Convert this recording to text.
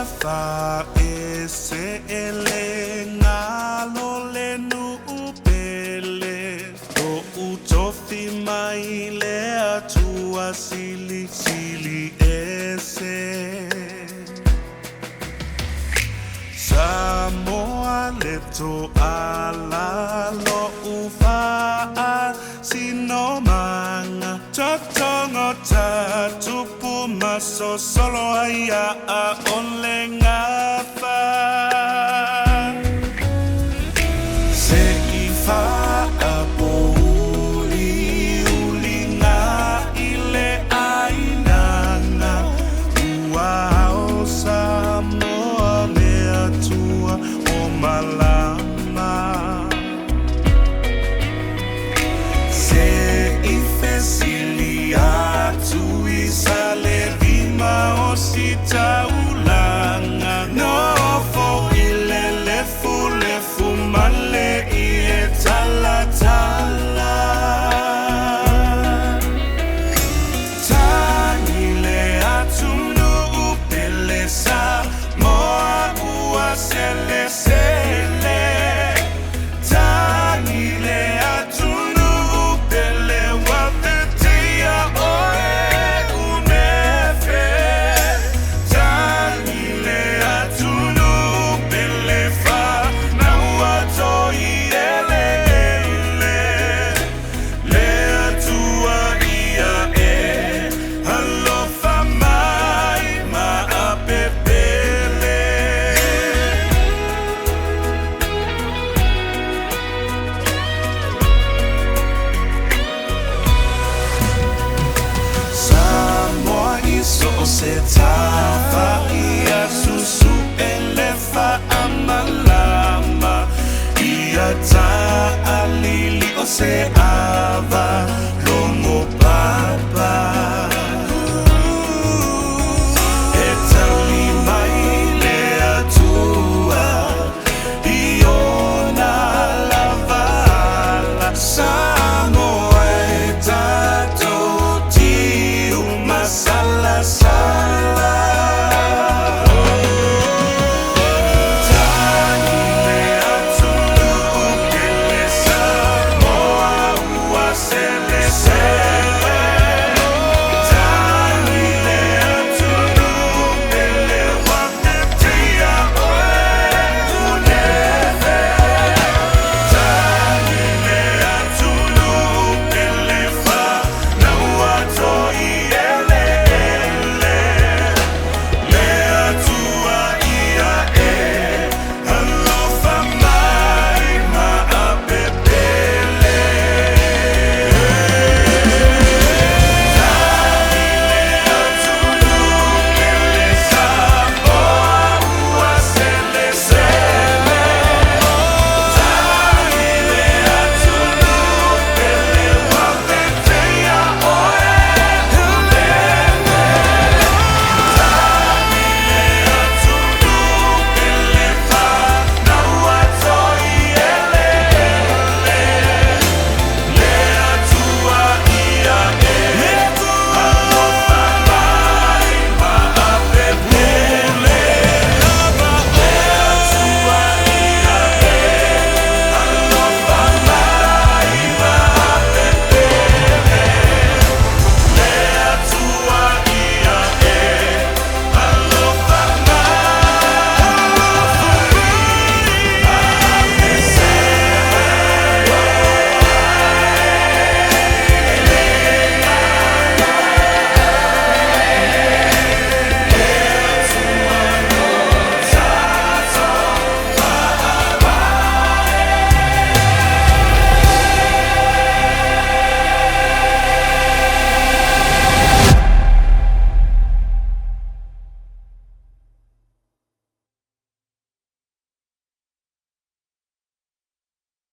fa e se ele ngalo le nu upele o utofi mai le atua sili sili ese Samoa leto ala lo ufa sino manga totongo tatupu maso solo aya onle ngafa se ifa apo uli nga ile ainana uao Samoa le atua o malama Sili atu isale vima osita ulanga no fo ilele fulefu male ie tala tala Tanile atu nu upele sa moa ua sele sele Tanile atu nu upele watetia oe unefe Tanile atu nu upele fa na uato iele ele le atua ia alofa mai ma apepele Samoa iso se ta